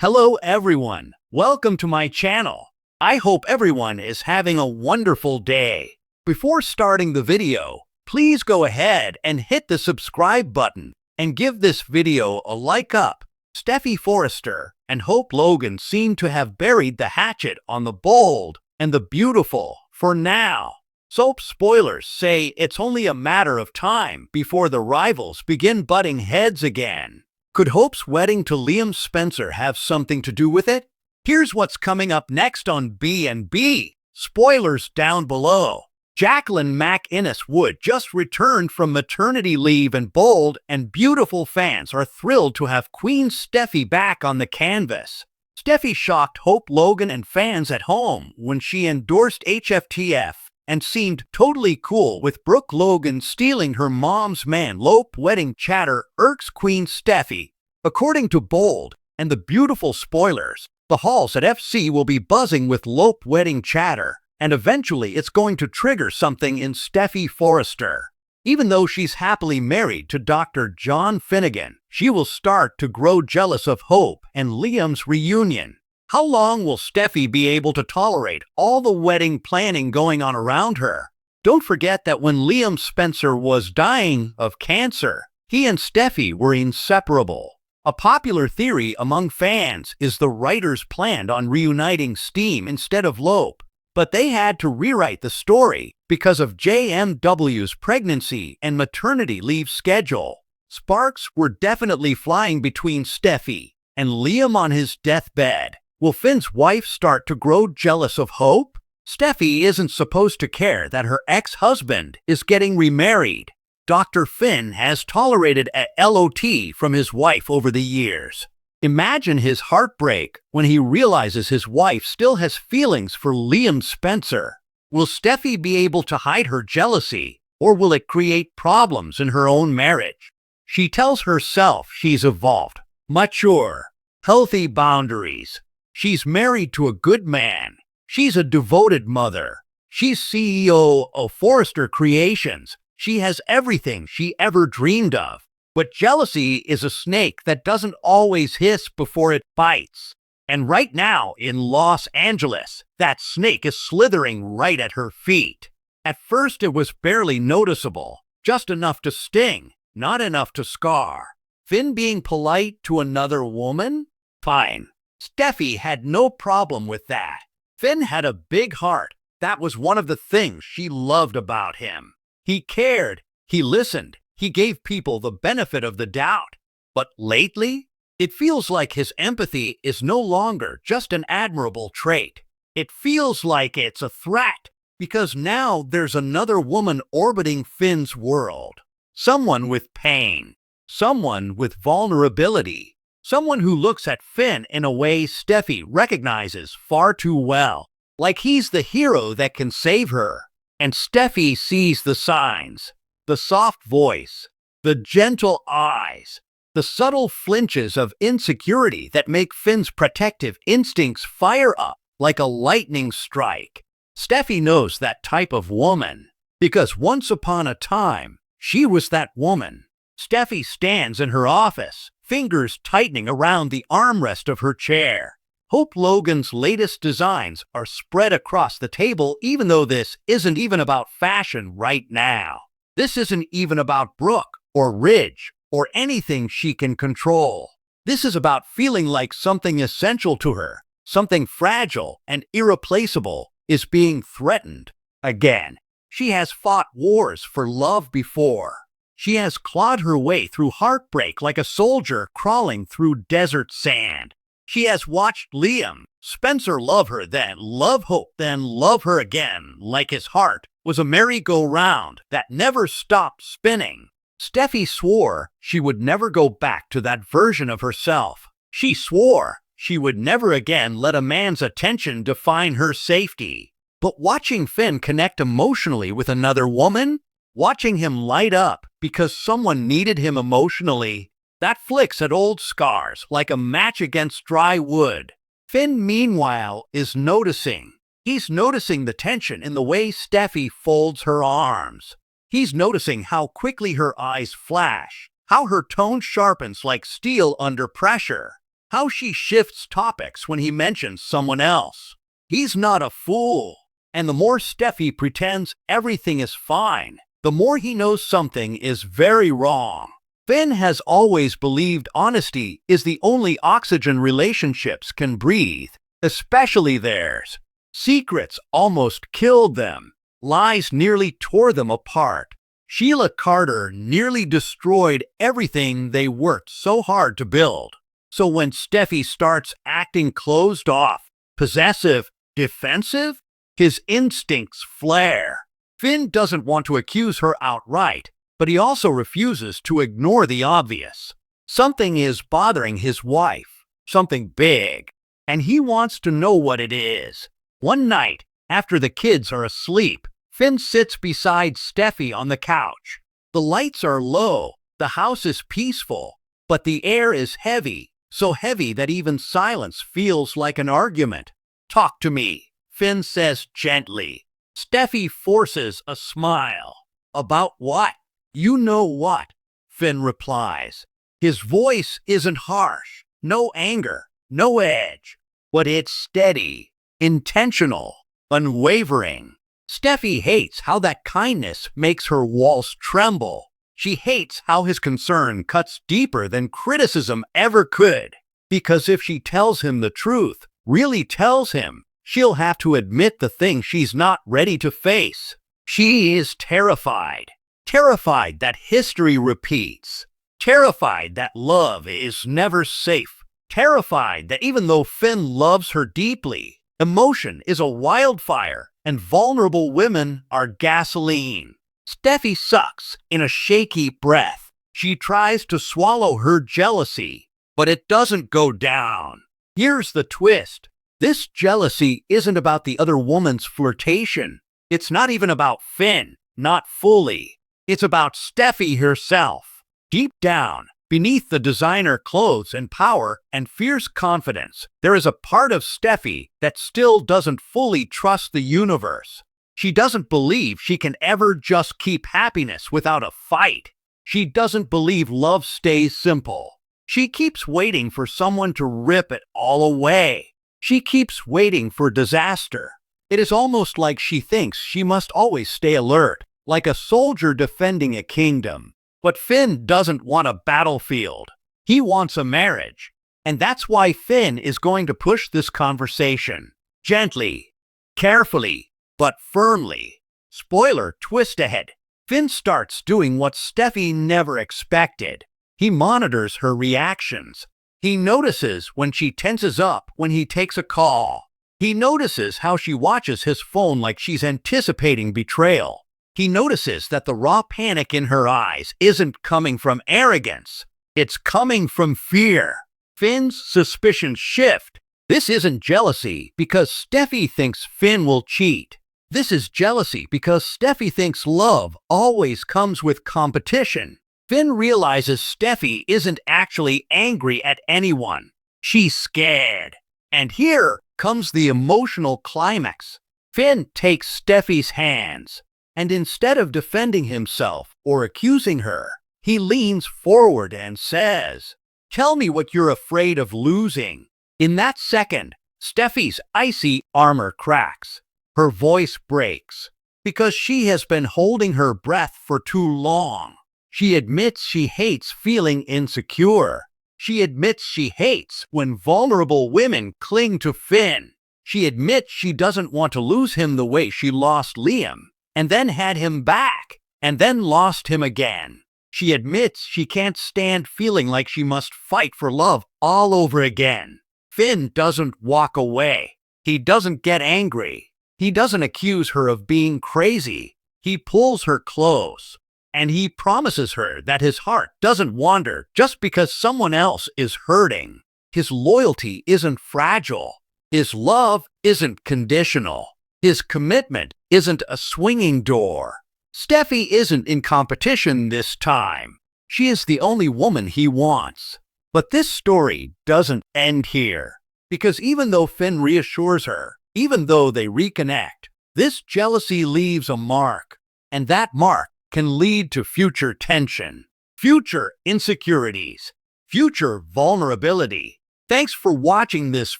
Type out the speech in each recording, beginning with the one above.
Hello everyone, welcome to my channel. I hope everyone is having a wonderful day. Before starting the video, please go ahead and hit the subscribe button and give this video a like up. Steffy Forrester and Hope Logan seem to have buried the hatchet on the bold and the beautiful for now. Soap spoilers say it's only a matter of time before the rivals begin butting heads again. Could Hope's wedding to Liam Spencer have something to do with it? Here's what's coming up next on B&B. Spoilers down below. Jacqueline MacInnes Wood just returned from maternity leave, and bold and beautiful fans are thrilled to have Queen Steffy back on the canvas. Steffy shocked Hope Logan and fans at home when she endorsed HFTF and seemed totally cool with Brooke Logan stealing her mom's man. Lope wedding chatter irks Queen Steffy. According to Bold and the beautiful spoilers, the halls at FC will be buzzing with Lope wedding chatter, and eventually it's going to trigger something in Steffy Forrester. Even though she's happily married to Dr. John Finnegan, she will start to grow jealous of Hope and Liam's reunion. How long will Steffy be able to tolerate all the wedding planning going on around her? Don't forget that when Liam Spencer was dying of cancer, he and Steffy were inseparable. A popular theory among fans is the writers planned on reuniting Steam instead of Lope, but they had to rewrite the story because of JMW's pregnancy and maternity leave schedule. Sparks were definitely flying between Steffy and Liam on his deathbed. Will Finn's wife start to grow jealous of Hope? Steffy isn't supposed to care that her ex-husband is getting remarried. Dr. Finn has tolerated a LOT from his wife over the years. Imagine his heartbreak when he realizes his wife still has feelings for Liam Spencer. Will Steffy be able to hide her jealousy, or will it create problems in her own marriage? She tells herself she's evolved, mature, healthy boundaries. She's married to a good man. She's a devoted mother. She's CEO of Forrester Creations. She has everything she ever dreamed of. But jealousy is a snake that doesn't always hiss before it bites. And right now in Los Angeles, that snake is slithering right at her feet. At first it was barely noticeable, just enough to sting, not enough to scar. Finn being polite to another woman? Fine. Steffy had no problem with that. Finn had a big heart. That was one of the things she loved about him. He cared, he listened, he gave people the benefit of the doubt. But lately, it feels like his empathy is no longer just an admirable trait. It feels like it's a threat, because now there's another woman orbiting Finn's world. Someone with pain, someone with vulnerability. Someone who looks at Finn in a way Steffy recognizes far too well, like he's the hero that can save her. And Steffy sees the signs, the soft voice, the gentle eyes, the subtle flinches of insecurity that make Finn's protective instincts fire up like a lightning strike. Steffy knows that type of woman, because once upon a time, she was that woman. Steffy stands in her office, fingers tightening around the armrest of her chair. Hope Logan's latest designs are spread across the table, even though this isn't even about fashion right now. This isn't even about Brooke or Ridge or anything she can control. This is about feeling like something essential to her, something fragile and irreplaceable, is being threatened again. She has fought wars for love before. She has clawed her way through heartbreak like a soldier crawling through desert sand. She has watched Liam Spencer love her, then love Hope, then love her again, like his heart was a merry-go-round that never stopped spinning. Steffy swore she would never go back to that version of herself. She swore she would never again let a man's attention define her safety. But watching Finn connect emotionally with another woman, watching him light up because someone needed him emotionally, that flicks at old scars like a match against dry wood. Finn, meanwhile, is noticing. He's noticing the tension in the way Steffy folds her arms. He's noticing how quickly her eyes flash, how her tone sharpens like steel under pressure. how she shifts topics when he mentions someone else. He's not a fool. And the more Steffy pretends everything is fine, the more he knows something is very wrong. Finn has always believed honesty is the only oxygen relationships can breathe, especially theirs. Secrets almost killed them. Lies nearly tore them apart. Sheila Carter nearly destroyed everything they worked so hard to build. So when Steffy starts acting closed off, possessive, defensive, his instincts flare. Finn doesn't want to accuse her outright, but he also refuses to ignore the obvious. Something is bothering his wife, something big, and he wants to know what it is. One night, after the kids are asleep, Finn sits beside Steffy on the couch. The lights are low, the house is peaceful, but the air is heavy, so heavy that even silence feels like an argument. "Talk to me," Finn says gently. Steffy forces a smile. "About what?" "You know what," Finn replies. His voice isn't harsh, no anger, no edge, but it's steady, intentional, unwavering. Steffy hates how that kindness makes her walls tremble. She hates how his concern cuts deeper than criticism ever could. Because if she tells him the truth, really tells him, she'll have to admit the thing she's not ready to face. She is terrified. Terrified that history repeats. Terrified that love is never safe. Terrified that even though Finn loves her deeply, emotion is a wildfire and vulnerable women are gasoline. Steffy sucks in a shaky breath. She tries to swallow her jealousy, but it doesn't go down. Here's the twist. This jealousy isn't about the other woman's flirtation. It's not even about Finn, not fully. It's about Steffy herself. Deep down, beneath the designer clothes and power and fierce confidence, there is a part of Steffy that still doesn't fully trust the universe. She doesn't believe she can ever just keep happiness without a fight. She doesn't believe love stays simple. She keeps waiting for someone to rip it all away. She keeps waiting for disaster. It is almost like she thinks she must always stay alert, like a soldier defending a kingdom. But Finn doesn't want a battlefield. He wants a marriage. And that's why Finn is going to push this conversation. Gently, carefully, but firmly. Spoiler twist ahead. Finn starts doing what Steffy never expected. He monitors her reactions. He notices when she tenses up when he takes a call. He notices how she watches his phone like she's anticipating betrayal. He notices that the raw panic in her eyes isn't coming from arrogance. It's coming from fear. Finn's suspicions shift. This isn't jealousy because Steffy thinks Finn will cheat. This is jealousy because Steffy thinks love always comes with competition. Finn realizes Steffy isn't actually angry at anyone. She's scared. And here comes the emotional climax. Finn takes Steffy's hands, and instead of defending himself or accusing her, he leans forward and says, "Tell me what you're afraid of losing." In that second, Steffy's icy armor cracks. Her voice breaks because she has been holding her breath for too long. She admits she hates feeling insecure. She admits she hates when vulnerable women cling to Finn. She admits she doesn't want to lose him the way she lost Liam, and then had him back, and then lost him again. She admits she can't stand feeling like she must fight for love all over again. Finn doesn't walk away. He doesn't get angry. He doesn't accuse her of being crazy. He pulls her close. And he promises her that his heart doesn't wander just because someone else is hurting. His loyalty isn't fragile. His love isn't conditional. His commitment isn't a swinging door. Steffy isn't in competition this time. She is the only woman he wants. But this story doesn't end here. Because even though Finn reassures her, even though they reconnect, this jealousy leaves a mark. And that mark can lead to future tension, future insecurities, future vulnerability. Thanks for watching this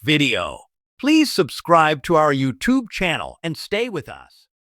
video. Please subscribe to our YouTube channel and stay with us.